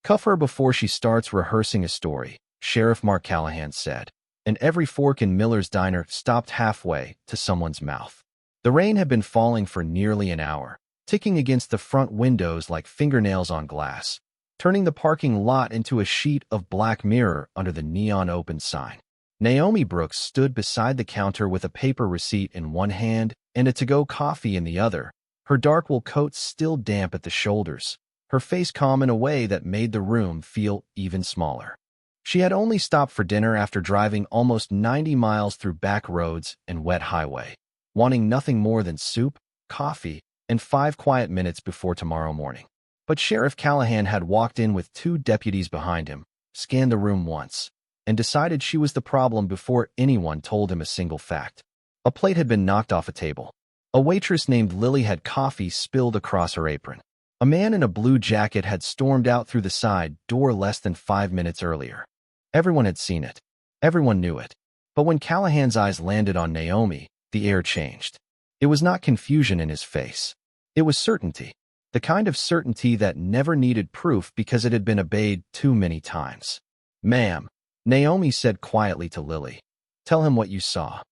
"Cuff her before she starts rehearsing a story," Sheriff Mark Callahan said, and every fork in Miller's diner stopped halfway to someone's mouth. The rain had been falling for nearly an hour, ticking against the front windows like fingernails on glass, turning the parking lot into a sheet of black mirror under the neon open sign. Naomi Brooks stood beside the counter with a paper receipt in one hand and a to-go coffee in the other, her dark wool coat still damp at the shoulders, her face calm in a way that made the room feel even smaller. She had only stopped for dinner after driving almost 90 miles through back roads and wet highway, wanting nothing more than soup, coffee, and 5 quiet minutes before tomorrow morning. But Sheriff Callahan had walked in with 2 deputies behind him, scanned the room once, and decided she was the problem before anyone told him a single fact. A plate had been knocked off a table. A waitress named Lily had coffee spilled across her apron. A man in a blue jacket had stormed out through the side door less than 5 minutes earlier. Everyone had seen it. Everyone knew it. But when Callahan's eyes landed on Naomi, the air changed. It was not confusion in his face. It was certainty. The kind of certainty that never needed proof because it had been obeyed too many times. "Ma'am," Naomi said quietly to Lily, "tell him what you saw."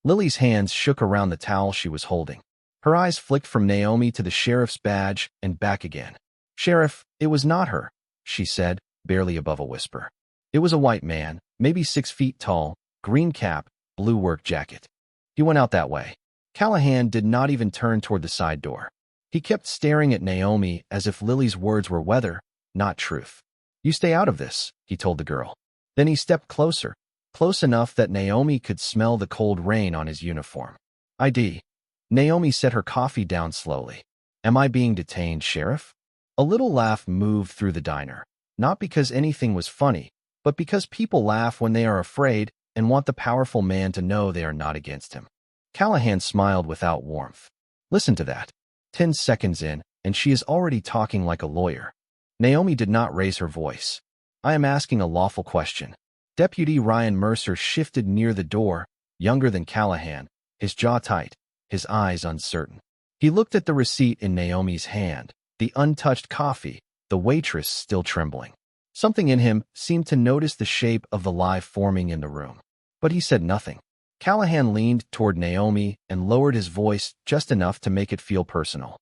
Lily's hands shook around the towel she was holding. Her eyes flicked from Naomi to the sheriff's badge and back again. "Sheriff, it was not her," she said, barely above a whisper. "It was a white man, maybe 6 feet tall, green cap, blue work jacket. He went out that way." Callahan did not even turn toward the side door. He kept staring at Naomi as if Lily's words were weather, not truth. "You stay out of this," he told the girl. Then he stepped closer, close enough that Naomi could smell the cold rain on his uniform. "ID." Naomi set her coffee down slowly. "Am I being detained, Sheriff?" A little laugh moved through the diner, not because anything was funny, but because people laugh when they are afraid and want the powerful man to know they are not against him. Callahan smiled without warmth. "Listen to that. 10 seconds in, and she is already talking like a lawyer." Naomi did not raise her voice. "I am asking a lawful question." Deputy Ryan Mercer shifted near the door, younger than Callahan, his jaw tight, his eyes uncertain. He looked at the receipt in Naomi's hand, the untouched coffee, the waitress still trembling. Something in him seemed to notice the shape of the lie forming in the room. But he said nothing. Callahan leaned toward Naomi and lowered his voice just enough to make it feel personal.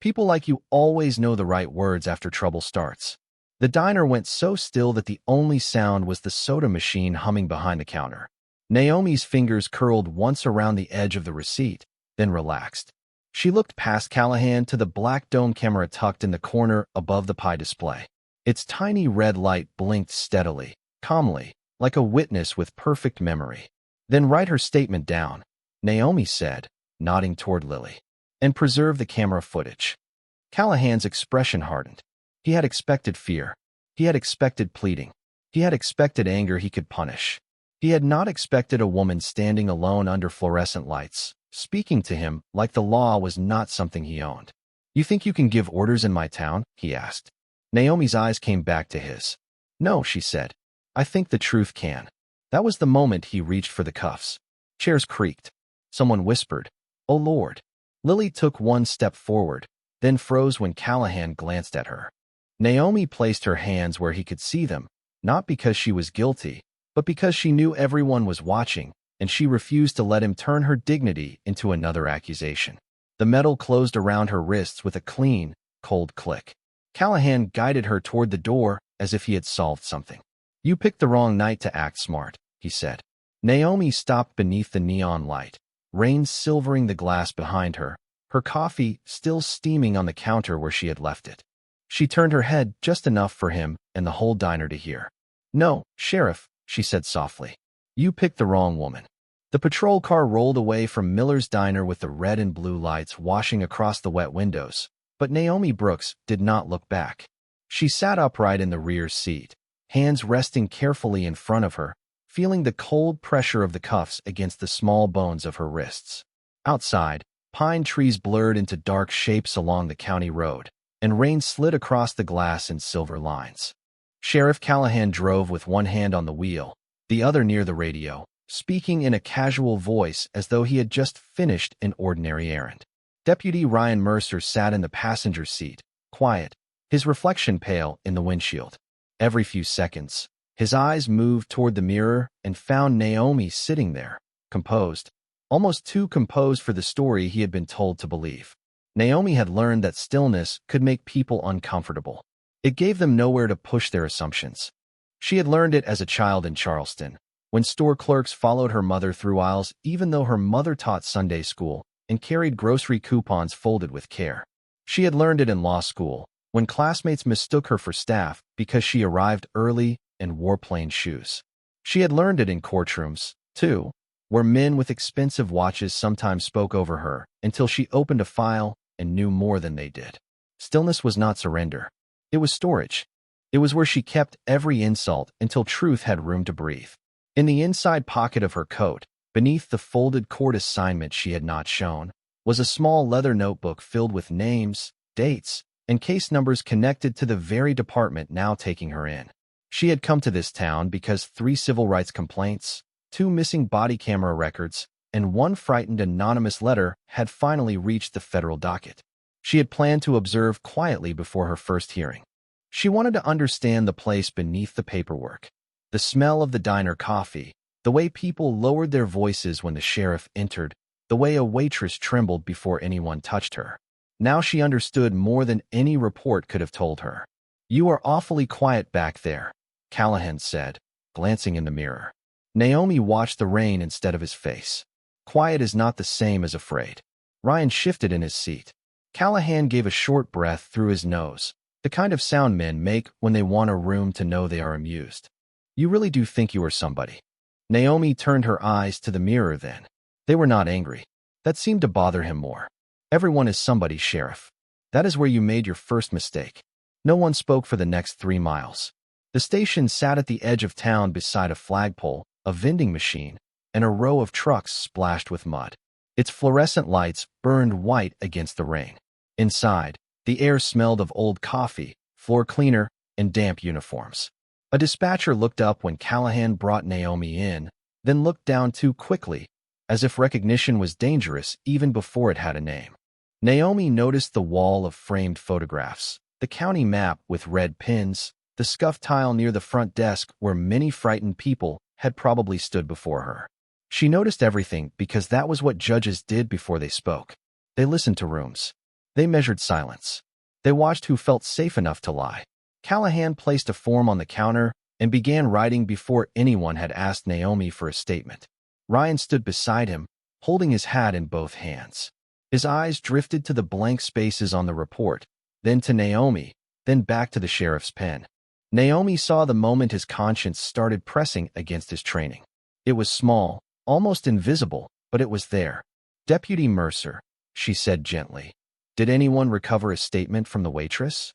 "People like you always know the right words after trouble starts." The diner went so still that the only sound was the soda machine humming behind the counter. Naomi's fingers curled once around the edge of the receipt, then relaxed. She looked past Callahan to the black dome camera tucked in the corner above the pie display. Its tiny red light blinked steadily, calmly, like a witness with perfect memory. "Then write her statement down," Naomi said, nodding toward Lily, "and preserve the camera footage." Callahan's expression hardened. He had expected fear. He had expected pleading. He had expected anger he could punish. He had not expected a woman standing alone under fluorescent lights, speaking to him like the law was not something he owned. "You think you can give orders in my town?" he asked. Naomi's eyes came back to his. "No," she said. "I think the truth can." That was the moment he reached for the cuffs. Chairs creaked. Someone whispered, "Oh Lord." Lily took one step forward, then froze when Callahan glanced at her. Naomi placed her hands where he could see them, not because she was guilty, but because she knew everyone was watching, and she refused to let him turn her dignity into another accusation. The metal closed around her wrists with a clean, cold click. Callahan guided her toward the door as if he had solved something. "You picked the wrong night to act smart," he said. Naomi stopped beneath the neon light, rain silvering the glass behind her, her coffee still steaming on the counter where she had left it. She turned her head just enough for him and the whole diner to hear. "No, Sheriff," she said softly. "You picked the wrong woman." The patrol car rolled away from Miller's diner with the red and blue lights washing across the wet windows, but Naomi Brooks did not look back. She sat upright in the rear seat, hands resting carefully in front of her, feeling the cold pressure of the cuffs against the small bones of her wrists. Outside, pine trees blurred into dark shapes along the county road, and rain slid across the glass in silver lines. Sheriff Callahan drove with one hand on the wheel, the other near the radio, speaking in a casual voice as though he had just finished an ordinary errand. Deputy Ryan Mercer sat in the passenger seat, quiet, his reflection pale in the windshield. Every few seconds, his eyes moved toward the mirror and found Naomi sitting there, composed, almost too composed for the story he had been told to believe. Naomi had learned that stillness could make people uncomfortable. It gave them nowhere to push their assumptions. She had learned it as a child in Charleston, when store clerks followed her mother through aisles even though her mother taught Sunday school and carried grocery coupons folded with care. She had learned it in law school, when classmates mistook her for staff because she arrived early and wore plain shoes. She had learned it in courtrooms, too, where men with expensive watches sometimes spoke over her until she opened a file and knew more than they did. Stillness was not surrender. It was storage. It was where she kept every insult until truth had room to breathe. In the inside pocket of her coat, beneath the folded court assignment she had not shown, was a small leather notebook filled with names, dates, and case numbers connected to the very department now taking her in. She had come to this town because 3 civil rights complaints, 2 missing body camera records, and 1 frightened anonymous letter had finally reached the federal docket. She had planned to observe quietly before her first hearing. She wanted to understand the place beneath the paperwork, the smell of the diner coffee, the way people lowered their voices when the sheriff entered, the way a waitress trembled before anyone touched her. Now she understood more than any report could have told her. "You are awfully quiet back there," Callahan said, glancing in the mirror. Naomi watched the rain instead of his face. Quiet is not the same as afraid. Ryan shifted in his seat. Callahan gave a short breath through his nose, the kind of sound men make when they want a room to know they are amused. "You really do think you are somebody?" Naomi turned her eyes to the mirror then. They were not angry. That seemed to bother him more. "Everyone is somebody, Sheriff. That is where you made your first mistake." No one spoke for the next 3 miles. The station sat at the edge of town beside a flagpole, a vending machine, and a row of trucks splashed with mud. Its fluorescent lights burned white against the rain. Inside, the air smelled of old coffee, floor cleaner, and damp uniforms. A dispatcher looked up when Callahan brought Naomi in, then looked down too quickly, as if recognition was dangerous even before it had a name. Naomi noticed the wall of framed photographs, the county map with red pins, the scuffed tile near the front desk where many frightened people had probably stood before her. She noticed everything because that was what judges did before they spoke. They listened to rooms. They measured silence. They watched who felt safe enough to lie. Callahan placed a form on the counter and began writing before anyone had asked Naomi for a statement. Ryan stood beside him, holding his hat in both hands. His eyes drifted to the blank spaces on the report, then to Naomi, then back to the sheriff's pen. Naomi saw the moment his conscience started pressing against his training. It was small, almost invisible, but it was there. "Deputy Mercer," she said gently. "Did anyone recover a statement from the waitress?"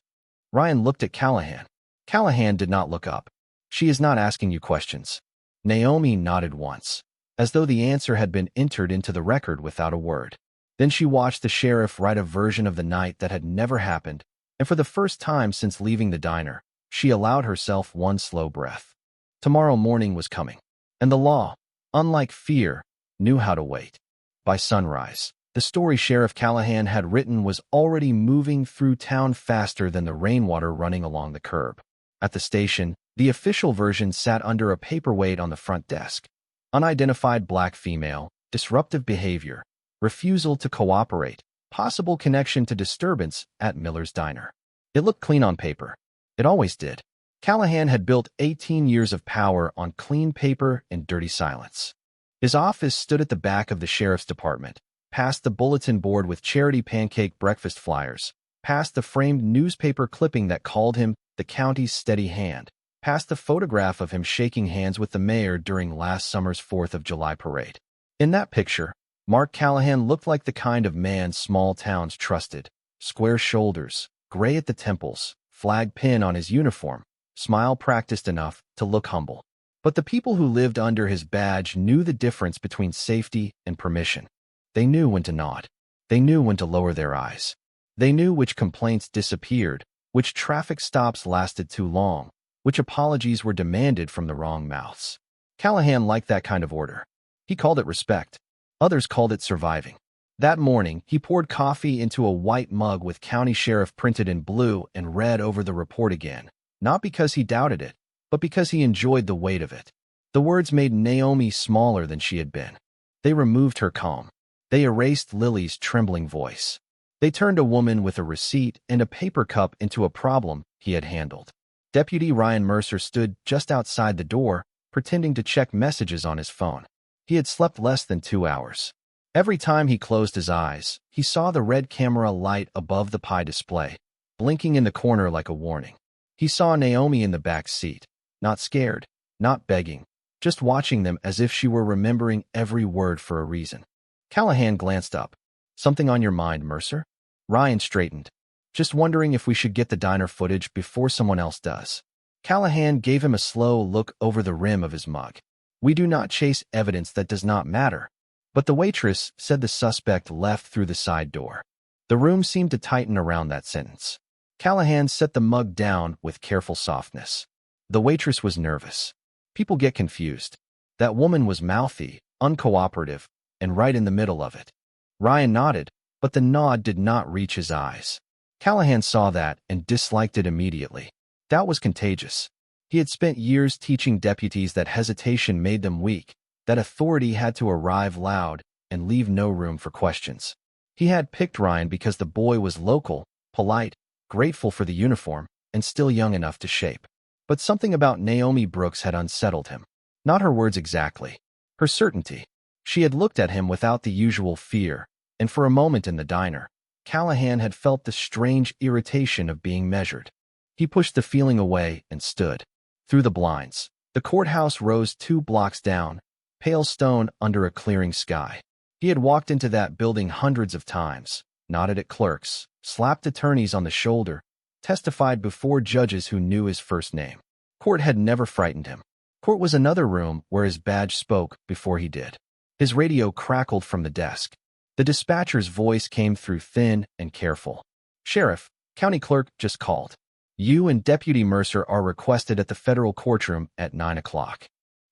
Ryan looked at Callahan. Callahan did not look up. "She is not asking you questions." Naomi nodded once, as though the answer had been entered into the record without a word. Then she watched the sheriff write a version of the night that had never happened, and for the first time since leaving the diner, she allowed herself one slow breath. Tomorrow morning was coming, and the law, unlike fear, knew how to wait. By sunrise, the story Sheriff Callahan had written was already moving through town faster than the rainwater running along the curb. At the station, the official version sat under a paperweight on the front desk. Unidentified black female, disruptive behavior, refusal to cooperate, possible connection to disturbance at Miller's Diner. It looked clean on paper. It always did. Callahan had built 18 years of power on clean paper and dirty silence. His office stood at the back of the sheriff's department, past the bulletin board with charity pancake breakfast flyers, past the framed newspaper clipping that called him the county's steady hand, past the photograph of him shaking hands with the mayor during last summer's 4th of July parade. In that picture, Mark Callahan looked like the kind of man small towns trusted. Square shoulders, gray at the temples, flag pin on his uniform, smile practiced enough to look humble. But the people who lived under his badge knew the difference between safety and permission. They knew when to nod. They knew when to lower their eyes. They knew which complaints disappeared, which traffic stops lasted too long, which apologies were demanded from the wrong mouths. Callahan liked that kind of order. He called it respect. Others called it surviving. That morning, he poured coffee into a white mug with County Sheriff printed in blue and read over the report again, not because he doubted it, but because he enjoyed the weight of it. The words made Naomi smaller than she had been. They removed her calm. They erased Lily's trembling voice. They turned a woman with a receipt and a paper cup into a problem he had handled. Deputy Ryan Mercer stood just outside the door, pretending to check messages on his phone. He had slept less than 2 hours. Every time he closed his eyes, he saw the red camera light above the pie display, blinking in the corner like a warning. He saw Naomi in the back seat, not scared, not begging, just watching them as if she were remembering every word for a reason. Callahan glanced up. "Something on your mind, Mercer?" Ryan straightened. "Just wondering if we should get the diner footage before someone else does." Callahan gave him a slow look over the rim of his mug. "We do not chase evidence that does not matter." But the waitress said the suspect left through the side door. The room seemed to tighten around that sentence. Callahan set the mug down with careful softness. The waitress was nervous. People get confused. That woman was mouthy, uncooperative, and right in the middle of it. Ryan nodded, but the nod did not reach his eyes. Callahan saw that and disliked it immediately. Doubt was contagious. He had spent years teaching deputies that hesitation made them weak, that authority had to arrive loud and leave no room for questions. He had picked Ryan because the boy was local, polite, grateful for the uniform, and still young enough to shape. But something about Naomi Brooks had unsettled him. Not her words exactly. Her certainty. She had looked at him without the usual fear, and for a moment in the diner, Callahan had felt the strange irritation of being measured. He pushed the feeling away and stood. Through the blinds, the courthouse rose 2 blocks down, pale stone under a clearing sky. He had walked into that building hundreds of times, nodded at clerks, slapped attorneys on the shoulder, testified before judges who knew his first name. Court had never frightened him. Court was another room where his badge spoke before he did. His radio crackled from the desk. The dispatcher's voice came through thin and careful. "Sheriff, county clerk just called. You and Deputy Mercer are requested at the federal courtroom at 9 o'clock.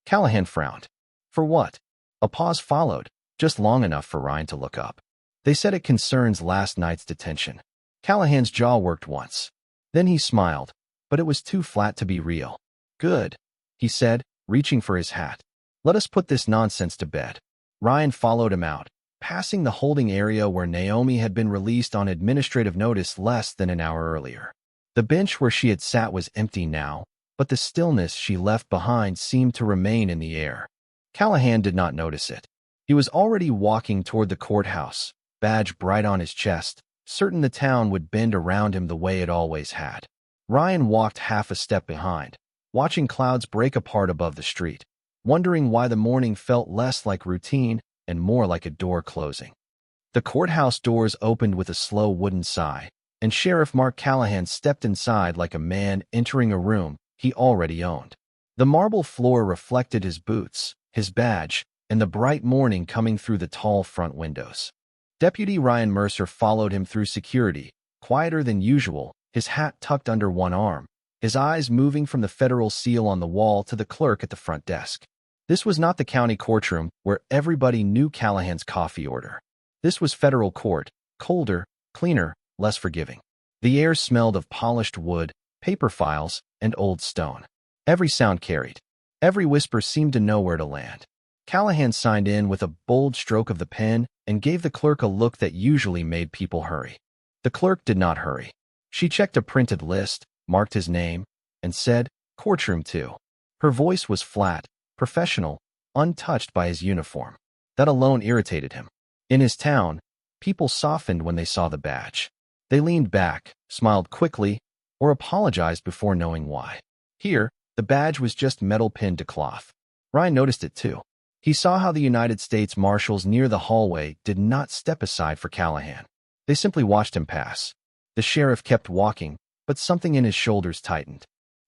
Callahan frowned. "For what?" A pause followed, just long enough for Ryan to look up. "They said it concerns last night's detention." Callahan's jaw worked once. Then he smiled, but it was too flat to be real. "Good," he said, reaching for his hat. "Let us put this nonsense to bed." Ryan followed him out, passing the holding area where Naomi had been released on administrative notice less than an hour earlier. The bench where she had sat was empty now, but the stillness she left behind seemed to remain in the air. Callahan did not notice it. He was already walking toward the courthouse, badge bright on his chest, certain the town would bend around him the way it always had. Ryan walked half a step behind, watching clouds break apart above the street, wondering why the morning felt less like routine and more like a door closing. The courthouse doors opened with a slow wooden sigh, and Sheriff Mark Callahan stepped inside like a man entering a room he already owned. The marble floor reflected his boots, his badge, and the bright morning coming through the tall front windows. Deputy Ryan Mercer followed him through security, quieter than usual, his hat tucked under one arm, his eyes moving from the federal seal on the wall to the clerk at the front desk. This was not the county courtroom where everybody knew Callahan's coffee order. This was federal court, colder, cleaner, less forgiving. The air smelled of polished wood, paper files, and old stone. Every sound carried. Every whisper seemed to know where to land. Callahan signed in with a bold stroke of the pen and gave the clerk a look that usually made people hurry. The clerk did not hurry. She checked a printed list, marked his name, and said, "Courtroom 2." Her voice was flat, professional, untouched by his uniform. That alone irritated him. In his town, people softened when they saw the badge. They leaned back, smiled quickly, or apologized before knowing why. Here, the badge was just metal pinned to cloth. Ryan noticed it too. He saw how the United States Marshals near the hallway did not step aside for Callahan. They simply watched him pass. The sheriff kept walking, but something in his shoulders tightened.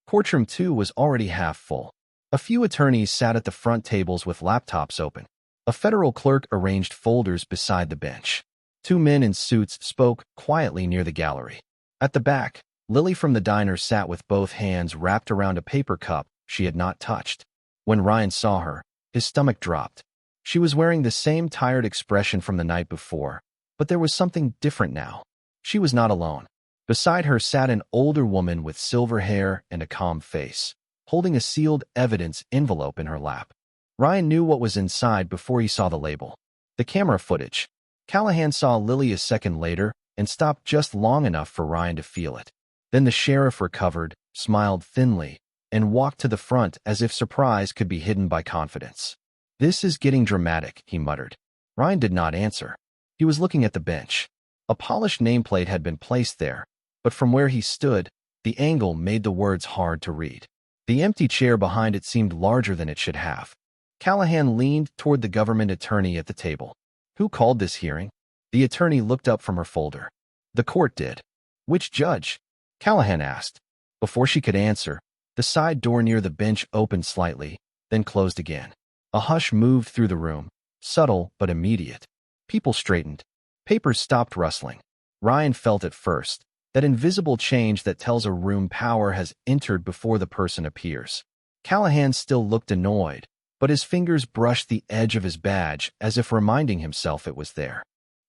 Courtroom 2 was already half full. A few attorneys sat at the front tables with laptops open. A federal clerk arranged folders beside the bench. 2 men in suits spoke quietly near the gallery. At the back, Lily from the diner sat with both hands wrapped around a paper cup she had not touched. When Ryan saw her, his stomach dropped. She was wearing the same tired expression from the night before, but there was something different now. She was not alone. Beside her sat an older woman with silver hair and a calm face, holding a sealed evidence envelope in her lap. Ryan knew what was inside before he saw the label. The camera footage. Callahan saw Lily a second later and stopped just long enough for Ryan to feel it. Then the sheriff recovered, smiled thinly, and walked to the front as if surprise could be hidden by confidence. "This is getting dramatic," he muttered. Ryan did not answer. He was looking at the bench. A polished nameplate had been placed there, but from where he stood, the angle made the words hard to read. The empty chair behind it seemed larger than it should have. Callahan leaned toward the government attorney at the table. "Who called this hearing?" The attorney looked up from her folder. "The court did." "Which judge?" Callahan asked. Before she could answer, the side door near the bench opened slightly, then closed again. A hush moved through the room, subtle but immediate. People straightened. Papers stopped rustling. Ryan felt at first that invisible change that tells a room power has entered before the person appears. Callahan still looked annoyed, but his fingers brushed the edge of his badge as if reminding himself it was there.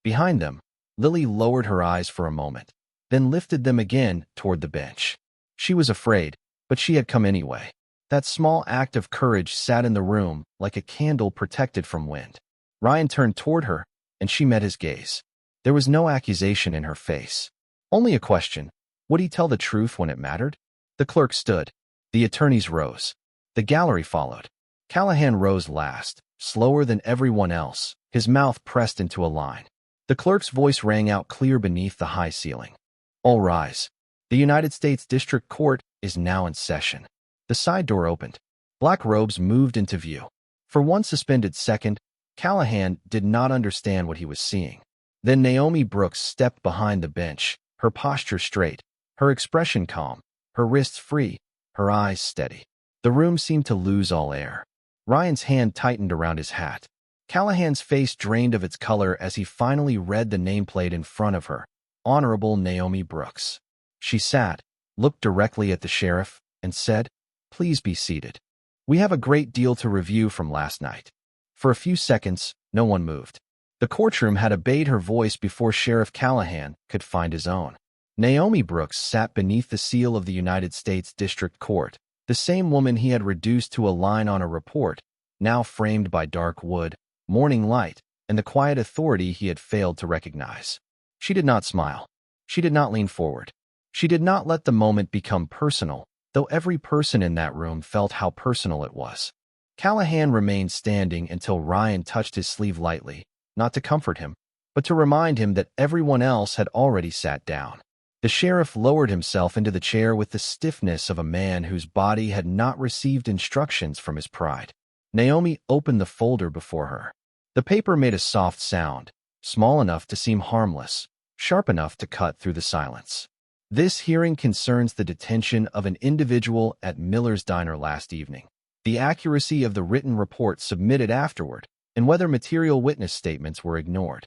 Behind them, Lily lowered her eyes for a moment, then lifted them again toward the bench. She was afraid, but she had come anyway. That small act of courage sat in the room like a candle protected from wind. Ryan turned toward her, and she met his gaze. There was no accusation in her face. Only a question. Would he tell the truth when it mattered? The clerk stood. The attorneys rose. The gallery followed. Callahan rose last, slower than everyone else, his mouth pressed into a line. The clerk's voice rang out clear beneath the high ceiling. "All rise. The United States District Court is now in session." The side door opened. Black robes moved into view. For one suspended second, Callahan did not understand what he was seeing. Then Naomi Brooks stepped behind the bench, her posture straight, her expression calm, her wrists free, her eyes steady. The room seemed to lose all air. Ryan's hand tightened around his hat. Callahan's face drained of its color as he finally read the nameplate in front of her. Honorable Naomi Brooks. She sat, looked directly at the sheriff, and said, "Please be seated. We have a great deal to review from last night." For a few seconds, no one moved. The courtroom had obeyed her voice before Sheriff Callahan could find his own. Naomi Brooks sat beneath the seal of the United States District Court, the same woman he had reduced to a line on a report, now framed by dark wood, morning light, and the quiet authority he had failed to recognize. She did not smile. She did not lean forward. She did not let the moment become personal, though every person in that room felt how personal it was. Callahan remained standing until Ryan touched his sleeve lightly, not to comfort him, but to remind him that everyone else had already sat down. The sheriff lowered himself into the chair with the stiffness of a man whose body had not received instructions from his pride. Naomi opened the folder before her. The paper made a soft sound, small enough to seem harmless, sharp enough to cut through the silence. "This hearing concerns the detention of an individual at Miller's Diner last evening, the accuracy of the written report submitted afterward, and whether material witness statements were ignored."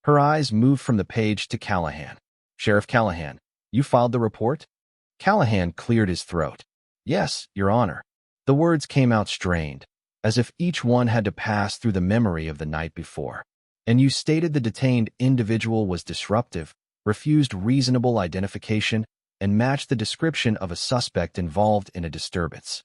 Her eyes moved from the page to Callahan. "Sheriff Callahan, you filed the report?" Callahan cleared his throat. "Yes, Your Honor." The words came out strained, as if each one had to pass through the memory of the night before. "And you stated the detained individual was disruptive, refused reasonable identification, and matched the description of a suspect involved in a disturbance."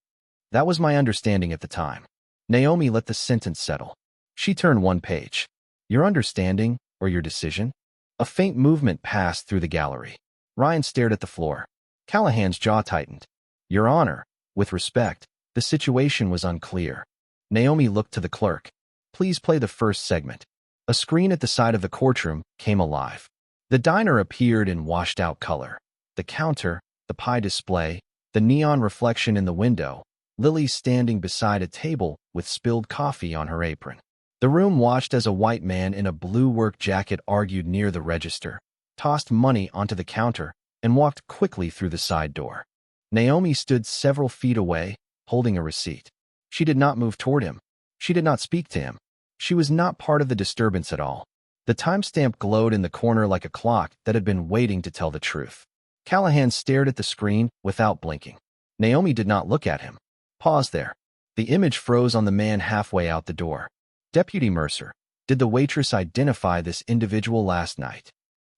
"That was my understanding at the time." Naomi let the sentence settle. She turned one page. "Your understanding or your decision?" A faint movement passed through the gallery. Ryan stared at the floor. Callahan's jaw tightened. "Your Honor, with respect, the situation was unclear." Naomi looked to the clerk. "Please play the first segment." A screen at the side of the courtroom came alive. The diner appeared in washed-out color. The counter, the pie display, the neon reflection in the window, Lily standing beside a table with spilled coffee on her apron. The room watched as a white man in a blue work jacket argued near the register, tossed money onto the counter, and walked quickly through the side door. Naomi stood several feet away, holding a receipt. She did not move toward him. She did not speak to him. She was not part of the disturbance at all. The timestamp glowed in the corner like a clock that had been waiting to tell the truth. Callahan stared at the screen without blinking. Naomi did not look at him. Pause there. The image froze on the man halfway out the door. "Deputy Mercer, did the waitress identify this individual last night?"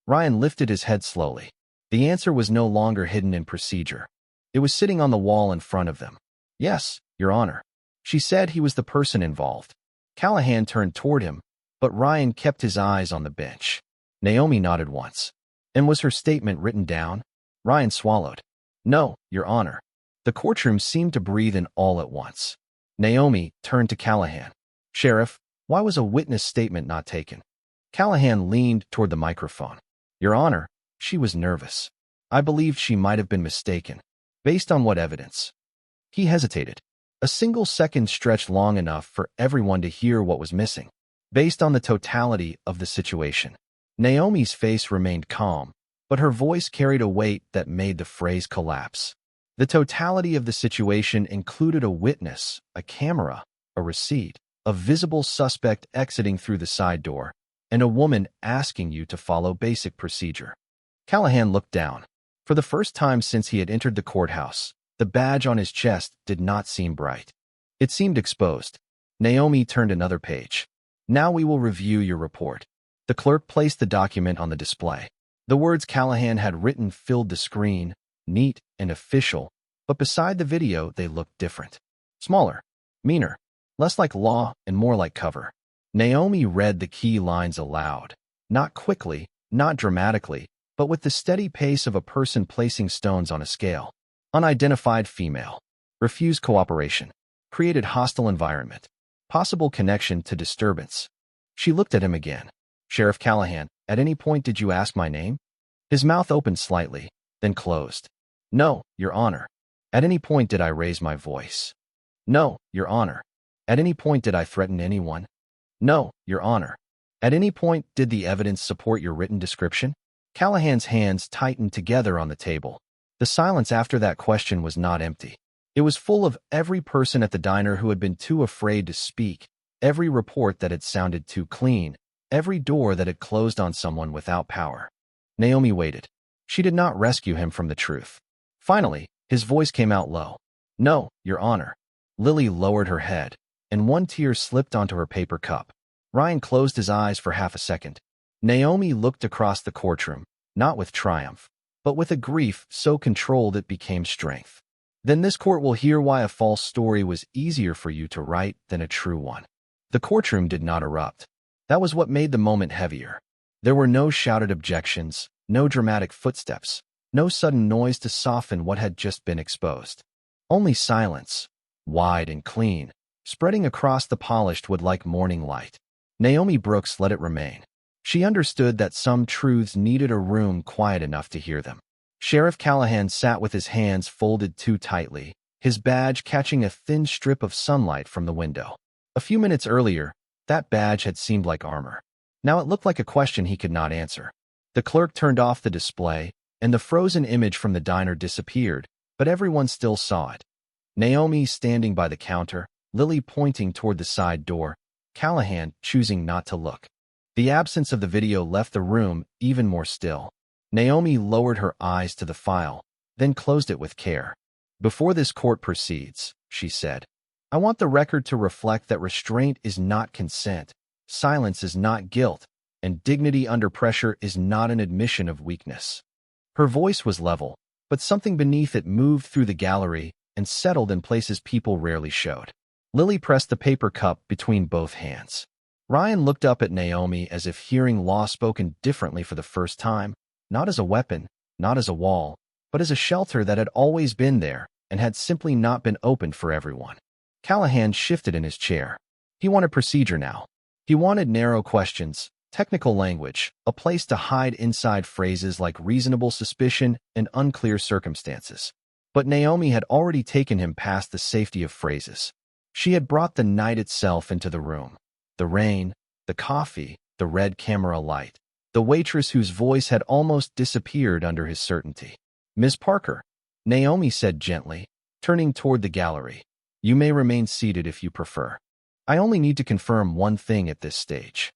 Ryan lifted his head slowly. The answer was no longer hidden in procedure. It was sitting on the wall in front of them. Yes, Your Honor. She said he was the person involved. Callahan turned toward him, but Ryan kept his eyes on the bench. Naomi nodded once. And was her statement written down? Ryan swallowed. No, Your Honor. The courtroom seemed to breathe in all at once. Naomi turned to Callahan. Sheriff, why was a witness statement not taken? Callahan leaned toward the microphone. Your Honor, she was nervous. I believed she might have been mistaken. Based on what evidence? He hesitated. A single second stretched long enough for everyone to hear what was missing. Based on the totality of the situation. Naomi's face remained calm, but her voice carried a weight that made the phrase collapse. The totality of the situation included a witness, a camera, a receipt, a visible suspect exiting through the side door, and a woman asking you to follow basic procedure. Callahan looked down. For the first time since he had entered the courthouse, the badge on his chest did not seem bright. It seemed exposed. Naomi turned another page. Now we will review your report. The clerk placed the document on the display. The words Callahan had written filled the screen, neat and official, but beside the video they looked different. Smaller, meaner, less like law and more like cover. Naomi read the key lines aloud, not quickly, not dramatically, but with the steady pace of a person placing stones on a scale. Unidentified female. Refused cooperation. Created hostile environment. Possible connection to disturbance. She looked at him again. Sheriff Callahan, at any point did you ask my name? His mouth opened slightly, then closed. No, Your Honor. At any point did I raise my voice? No, Your Honor. At any point did I threaten anyone? No, Your Honor. At any point did the evidence support your written description? Callahan's hands tightened together on the table. The silence after that question was not empty. It was full of every person at the diner who had been too afraid to speak, every report that had sounded too clean, every door that had closed on someone without power. Naomi waited. She did not rescue him from the truth. Finally, his voice came out low. No, Your Honor. Lily lowered her head, and one tear slipped onto her paper cup. Ryan closed his eyes for half a second. Naomi looked across the courtroom, not with triumph, but with a grief so controlled it became strength. Then this court will hear why a false story was easier for you to write than a true one. The courtroom did not erupt. That was what made the moment heavier. There were no shouted objections, no dramatic footsteps, no sudden noise to soften what had just been exposed. Only silence, wide and clean, spreading across the polished wood like morning light. Naomi Brooks let it remain. She understood that some truths needed a room quiet enough to hear them. Sheriff Callahan sat with his hands folded too tightly, his badge catching a thin strip of sunlight from the window. A few minutes earlier, that badge had seemed like armor. Now it looked like a question he could not answer. The clerk turned off the display, and the frozen image from the diner disappeared, but everyone still saw it. Naomi standing by the counter, Lily pointing toward the side door, Callahan choosing not to look. The absence of the video left the room even more still. Naomi lowered her eyes to the file, then closed it with care. Before this court proceeds, she said, I want the record to reflect that restraint is not consent, silence is not guilt, and dignity under pressure is not an admission of weakness. Her voice was level, but something beneath it moved through the gallery and settled in places people rarely showed. Lily pressed the paper cup between both hands. Ryan looked up at Naomi as if hearing law spoken differently for the first time, not as a weapon, not as a wall, but as a shelter that had always been there and had simply not been opened for everyone. Callahan shifted in his chair. He wanted procedure now. He wanted narrow questions, technical language, a place to hide inside phrases like reasonable suspicion and unclear circumstances. But Naomi had already taken him past the safety of phrases. She had brought the night itself into the room. The rain, the coffee, the red camera light, the waitress whose voice had almost disappeared under his certainty. Ms. Parker, Naomi said gently, turning toward the gallery. You may remain seated if you prefer. I only need to confirm one thing at this stage.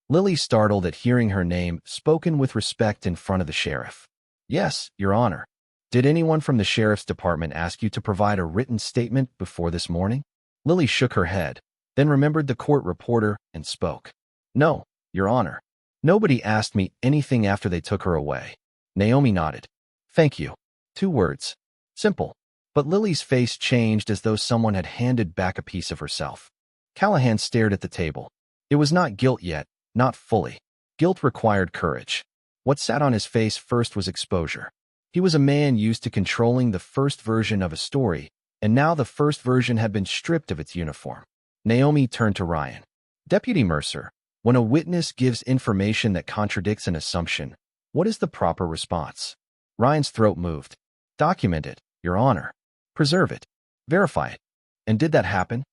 Lily startled at hearing her name spoken with respect in front of the sheriff. Yes, Your Honor. Did anyone from the sheriff's department ask you to provide a written statement before this morning? Lily shook her head, then remembered the court reporter and spoke. No, Your Honor. Nobody asked me anything after they took her away. Naomi nodded. Thank you. 2 words. Simple. But Lily's face changed as though someone had handed back a piece of herself. Callahan stared at the table. It was not guilt yet, not fully. Guilt required courage. What sat on his face first was exposure. He was a man used to controlling the first version of a story, and now the first version had been stripped of its uniform. Naomi turned to Ryan. Deputy Mercer, when a witness gives information that contradicts an assumption, what is the proper response? Ryan's throat moved. Document it, Your Honor. Preserve it. Verify it. And did that happen?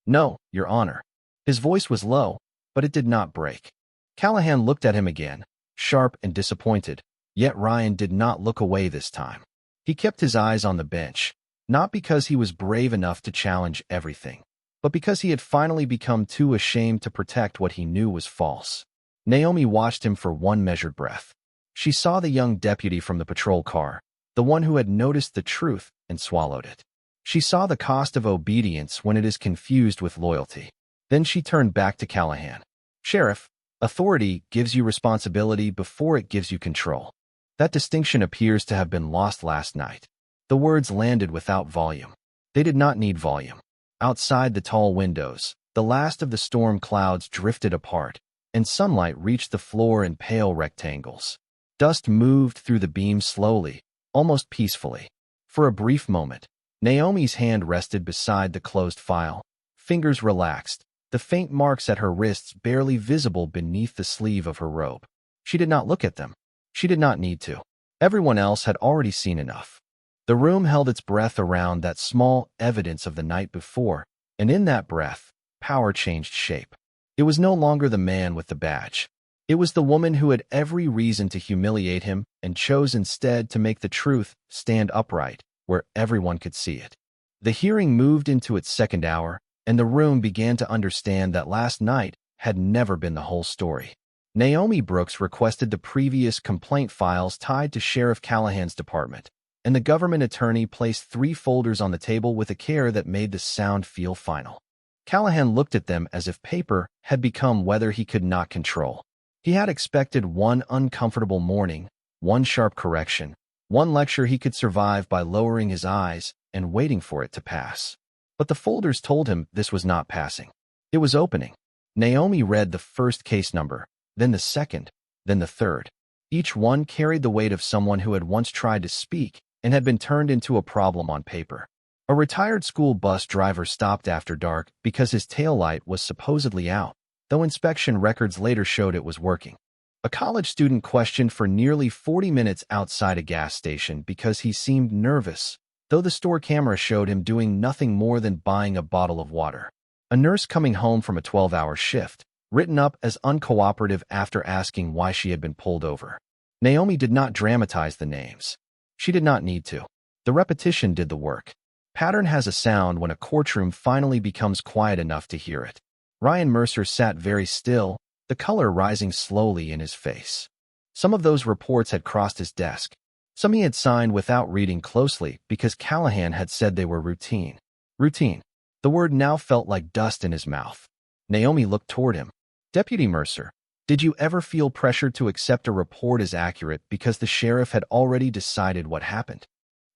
No, Your Honor. His voice was low, but it did not break. Callahan looked at him again, sharp and disappointed, yet Ryan did not look away this time. He kept his eyes on the bench, not because he was brave enough to challenge everything, but because he had finally become too ashamed to protect what he knew was false. Naomi watched him for one measured breath. She saw the young deputy from the patrol car, the one who had noticed the truth and swallowed it. She saw the cost of obedience when it is confused with loyalty. Then she turned back to Callahan. Sheriff, authority gives you responsibility before it gives you control. That distinction appears to have been lost last night. The words landed without volume. They did not need volume. Outside the tall windows, the last of the storm clouds drifted apart, and sunlight reached the floor in pale rectangles. Dust moved through the beams slowly, almost peacefully. For a brief moment, Naomi's hand rested beside the closed file. Fingers relaxed, the faint marks at her wrists barely visible beneath the sleeve of her robe. She did not look at them. She did not need to. Everyone else had already seen enough. The room held its breath around that small evidence of the night before, and in that breath, power changed shape. It was no longer the man with the badge. It was the woman who had every reason to humiliate him and chose instead to make the truth stand upright, where everyone could see it. The hearing moved into its second hour, and the room began to understand that last night had never been the whole story. Naomi Brooks requested the previous complaint files tied to Sheriff Callahan's department, and the government attorney placed 3 folders on the table with a care that made the sound feel final. Callahan looked at them as if paper had become weather he could not control. He had expected one uncomfortable morning, one sharp correction, one lecture he could survive by lowering his eyes and waiting for it to pass. But the folders told him this was not passing. It was opening. Naomi read the first case number, then the second, then the third. Each one carried the weight of someone who had once tried to speak and had been turned into a problem on paper. A retired school bus driver stopped after dark because his taillight was supposedly out, though inspection records later showed it was working. A college student questioned for nearly 40 minutes outside a gas station because he seemed nervous, though the store camera showed him doing nothing more than buying a bottle of water. A nurse coming home from a 12-hour shift, written up as uncooperative after asking why she had been pulled over. Naomi did not dramatize the names. She did not need to. The repetition did the work. Pattern has a sound when a courtroom finally becomes quiet enough to hear it. Ryan Mercer sat very still, the color rising slowly in his face. Some of those reports had crossed his desk. Some he had signed without reading closely because Callahan had said they were routine. Routine. The word now felt like dust in his mouth. Naomi looked toward him. Deputy Mercer, did you ever feel pressured to accept a report as accurate because the sheriff had already decided what happened?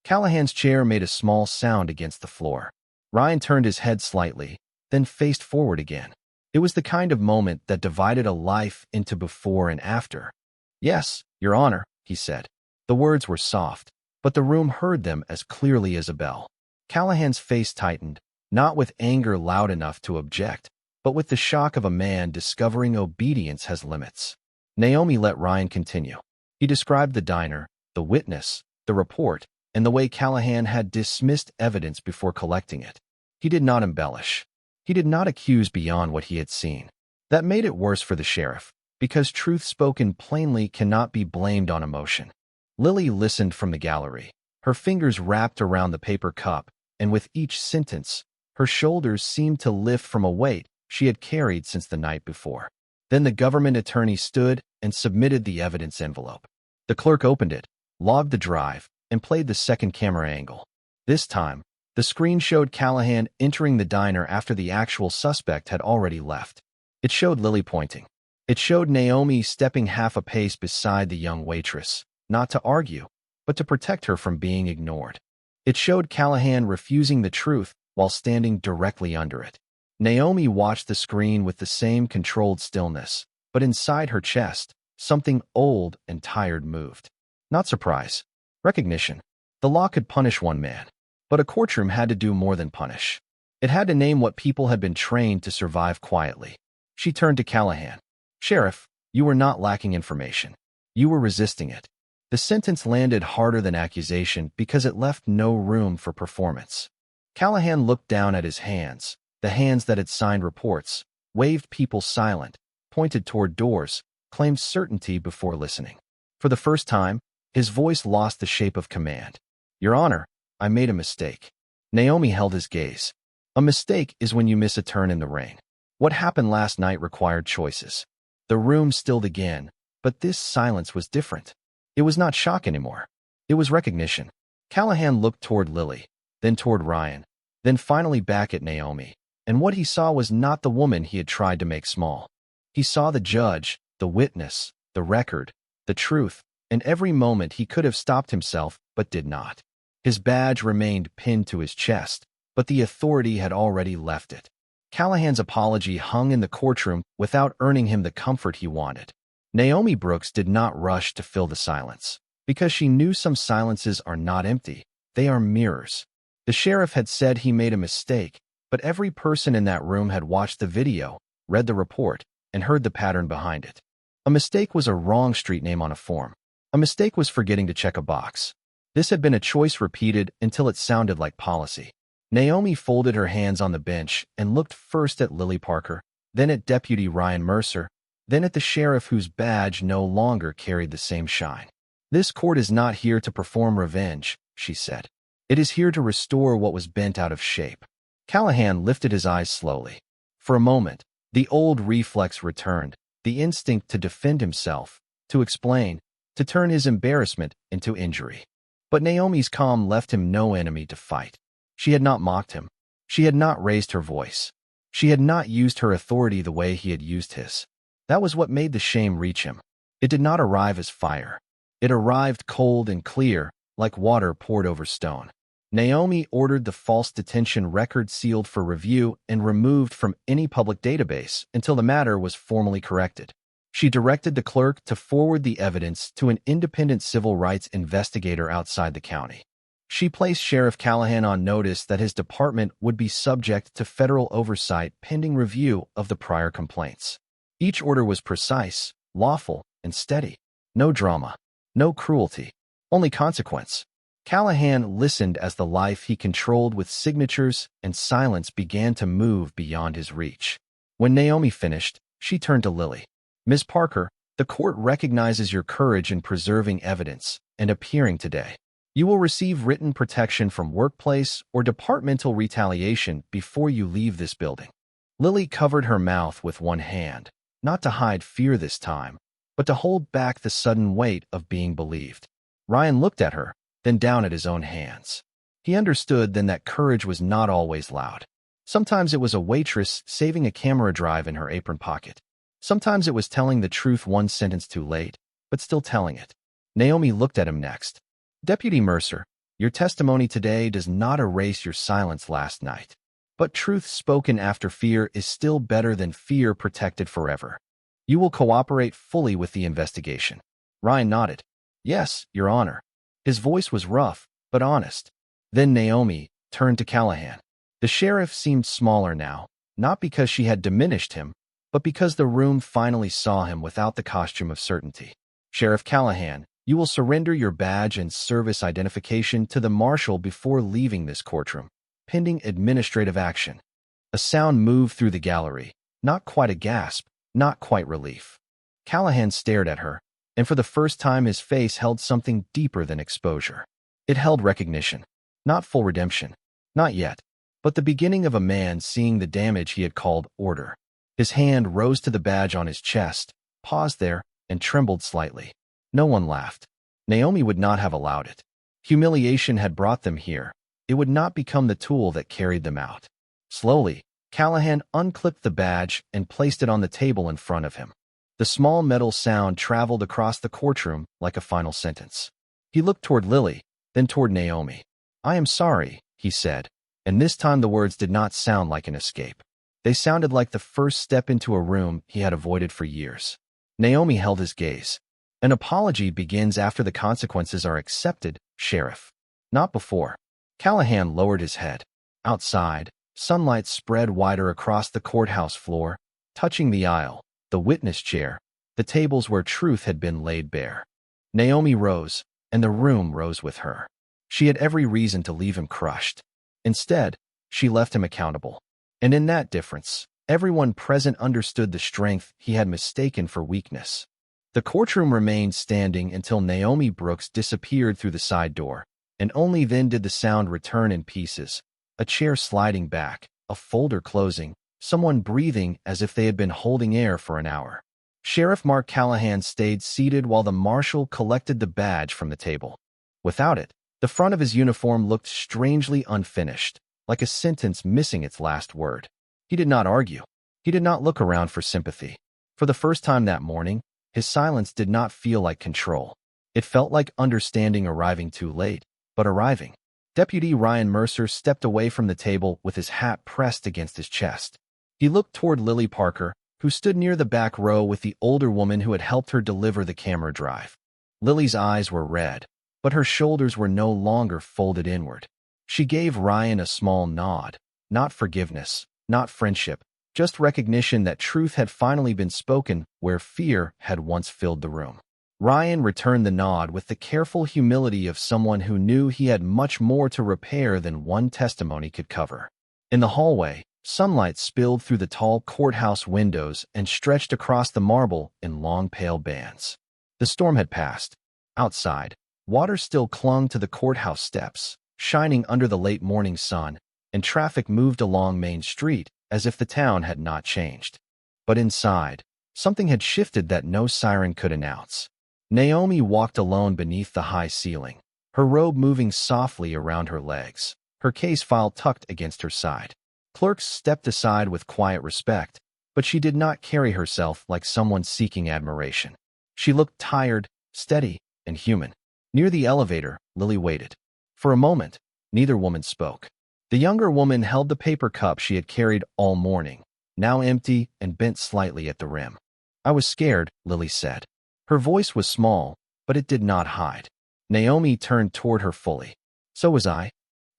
Callahan's chair made a small sound against the floor. Ryan turned his head slightly, then faced forward again. It was the kind of moment that divided a life into before and after. Yes, Your Honor, he said. The words were soft, but the room heard them as clearly as a bell. Callahan's face tightened, not with anger loud enough to object, but with the shock of a man discovering obedience has limits. Naomi let Ryan continue. He described the diner, the witness, the report, and the way Callahan had dismissed evidence before collecting it. He did not embellish. He did not accuse beyond what he had seen. That made it worse for the sheriff, because truth spoken plainly cannot be blamed on emotion. Lily listened from the gallery, her fingers wrapped around the paper cup, and with each sentence, her shoulders seemed to lift from a weight she had carried since the night before. Then the government attorney stood and submitted the evidence envelope. The clerk opened it, logged the drive, and played the second camera angle. This time, the screen showed Callahan entering the diner after the actual suspect had already left. It showed Lily pointing. It showed Naomi stepping half a pace beside the young waitress, not to argue, but to protect her from being ignored. It showed Callahan refusing the truth while standing directly under it. Naomi watched the screen with the same controlled stillness, but inside her chest, something old and tired moved. Not surprise. Recognition. The law could punish one man, but a courtroom had to do more than punish. It had to name what people had been trained to survive quietly. She turned to Callahan. "Sheriff, you were not lacking information. You were resisting it." The sentence landed harder than accusation because it left no room for performance. Callahan looked down at his hands, the hands that had signed reports, waved people silent, pointed toward doors, claimed certainty before listening. For the first time, his voice lost the shape of command. "Your Honor, I made a mistake." Naomi held his gaze. A mistake is when you miss a turn in the ring. What happened last night required choices. The room stilled again, but this silence was different. It was not shock anymore. It was recognition. Callahan looked toward Lily, then toward Ryan, then finally back at Naomi, and what he saw was not the woman he had tried to make small. He saw the judge, the witness, the record, the truth, and every moment he could have stopped himself but did not. His badge remained pinned to his chest, but the authority had already left it. Callahan's apology hung in the courtroom without earning him the comfort he wanted. Naomi Brooks did not rush to fill the silence, because she knew some silences are not empty, they are mirrors. The sheriff had said he made a mistake, but every person in that room had watched the video, read the report, and heard the pattern behind it. A mistake was a wrong street name on a form. A mistake was forgetting to check a box. This had been a choice repeated until it sounded like policy. Naomi folded her hands on the bench and looked first at Lily Parker, then at Deputy Ryan Mercer, then at the sheriff whose badge no longer carried the same shine. "This court is not here to perform revenge," she said. "It is here to restore what was bent out of shape." Callahan lifted his eyes slowly. For a moment, the old reflex returned, the instinct to defend himself, to explain, to turn his embarrassment into injury. But Naomi's calm left him no enemy to fight. She had not mocked him. She had not raised her voice. She had not used her authority the way he had used his. That was what made the shame reach him. It did not arrive as fire. It arrived cold and clear, like water poured over stone. Naomi ordered the false detention record sealed for review and removed from any public database until the matter was formally corrected. She directed the clerk to forward the evidence to an independent civil rights investigator outside the county. She placed Sheriff Callahan on notice that his department would be subject to federal oversight pending review of the prior complaints. Each order was precise, lawful, and steady. No drama, no cruelty, only consequence. Callahan listened as the life he controlled with signatures and silence began to move beyond his reach. When Naomi finished, she turned to Lily. "Ms. Parker, the court recognizes your courage in preserving evidence and appearing today. You will receive written protection from workplace or departmental retaliation before you leave this building." Lily covered her mouth with one hand, not to hide fear this time, but to hold back the sudden weight of being believed. Ryan looked at her, then down at his own hands. He understood then that courage was not always loud. Sometimes it was a waitress saving a camera drive in her apron pocket. Sometimes it was telling the truth one sentence too late, but still telling it. Naomi looked at him next. "Deputy Mercer, your testimony today does not erase your silence last night. But truth spoken after fear is still better than fear protected forever. You will cooperate fully with the investigation." Ryan nodded. "Yes, Your Honor." His voice was rough, but honest. Then Naomi turned to Callahan. The sheriff seemed smaller now, not because she had diminished him, but because the room finally saw him without the costume of certainty. "Sheriff Callahan, you will surrender your badge and service identification to the marshal before leaving this courtroom, pending administrative action." A sound moved through the gallery, not quite a gasp, not quite relief. Callahan stared at her, and for the first time his face held something deeper than exposure. It held recognition. Not full redemption. Not yet. But the beginning of a man seeing the damage he had called order. His hand rose to the badge on his chest, paused there, and trembled slightly. No one laughed. Naomi would not have allowed it. Humiliation had brought them here. It would not become the tool that carried them out. Slowly, Callahan unclipped the badge and placed it on the table in front of him. The small metal sound traveled across the courtroom like a final sentence. He looked toward Lily, then toward Naomi. "I am sorry," he said, and this time the words did not sound like an escape. They sounded like the first step into a room he had avoided for years. Naomi held his gaze. "An apology begins after the consequences are accepted, Sheriff. Not before." Callahan lowered his head. Outside, sunlight spread wider across the courthouse floor, touching the aisle, the witness chair, the tables where truth had been laid bare. Naomi rose, and the room rose with her. She had every reason to leave him crushed. Instead, she left him accountable. And in that difference, everyone present understood the strength he had mistaken for weakness. The courtroom remained standing until Naomi Brooks disappeared through the side door, and only then did the sound return in pieces, a chair sliding back, a folder closing, someone breathing as if they had been holding air for an hour. Sheriff Mark Callahan stayed seated while the marshal collected the badge from the table. Without it, the front of his uniform looked strangely unfinished, like a sentence missing its last word. He did not argue. He did not look around for sympathy. For the first time that morning, his silence did not feel like control. It felt like understanding arriving too late, but arriving. Deputy Ryan Mercer stepped away from the table with his hat pressed against his chest. He looked toward Lily Parker, who stood near the back row with the older woman who had helped her deliver the camera drive. Lily's eyes were red, but her shoulders were no longer folded inward. She gave Ryan a small nod, not forgiveness, not friendship, just recognition that truth had finally been spoken where fear had once filled the room. Ryan returned the nod with the careful humility of someone who knew he had much more to repair than one testimony could cover. In the hallway, sunlight spilled through the tall courthouse windows and stretched across the marble in long pale bands. The storm had passed. Outside, water still clung to the courthouse steps, shining under the late morning sun, and traffic moved along Main Street as if the town had not changed. But inside, something had shifted that no siren could announce. Naomi walked alone beneath the high ceiling, her robe moving softly around her legs, her case file tucked against her side. Clerks stepped aside with quiet respect, but she did not carry herself like someone seeking admiration. She looked tired, steady, and human. Near the elevator, Lily waited. For a moment, neither woman spoke. The younger woman held the paper cup she had carried all morning, now empty and bent slightly at the rim. "I was scared," Lily said. Her voice was small, but it did not hide. Naomi turned toward her fully. "So was I."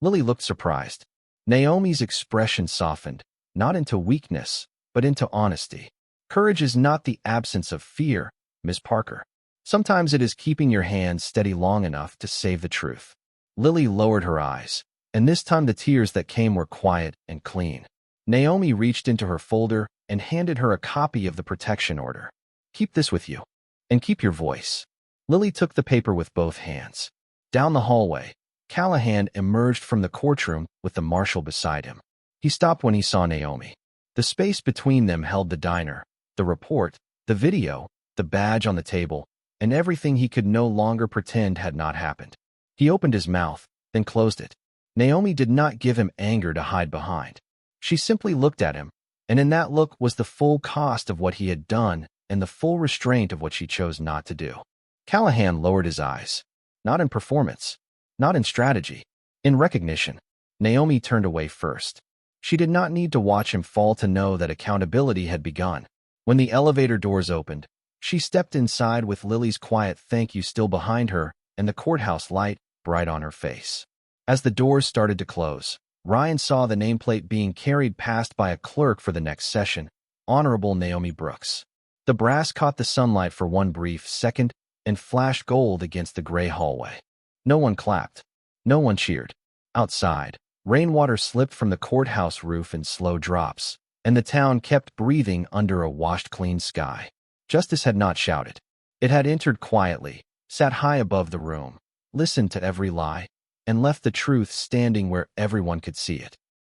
Lily looked surprised. Naomi's expression softened, not into weakness, but into honesty. "Courage is not the absence of fear, Miss Parker. Sometimes it is keeping your hands steady long enough to save the truth." Lily lowered her eyes, and this time the tears that came were quiet and clean. Naomi reached into her folder and handed her a copy of the protection order. "Keep this with you. And keep your voice." Lily took the paper with both hands. Down the hallway, Callahan emerged from the courtroom with the marshal beside him. He stopped when he saw Naomi. The space between them held the diner, the report, the video, the badge on the table, and everything he could no longer pretend had not happened. He opened his mouth, then closed it. Naomi did not give him anger to hide behind. She simply looked at him, and in that look was the full cost of what he had done and the full restraint of what she chose not to do. Callahan lowered his eyes. Not in performance, not in strategy, in recognition. Naomi turned away first. She did not need to watch him fall to know that accountability had begun. When the elevator doors opened, she stepped inside with Lily's quiet thank you still behind her and the courthouse light bright on her face. As the doors started to close, Ryan saw the nameplate being carried past by a clerk for the next session, Honorable Naomi Brooks. The brass caught the sunlight for one brief second and flashed gold against the gray hallway. No one clapped. No one cheered. Outside, rainwater slipped from the courthouse roof in slow drops, and the town kept breathing under a washed-clean sky. Justice had not shouted. It had entered quietly, sat high above the room, listened to every lie, and left the truth standing where everyone could see it.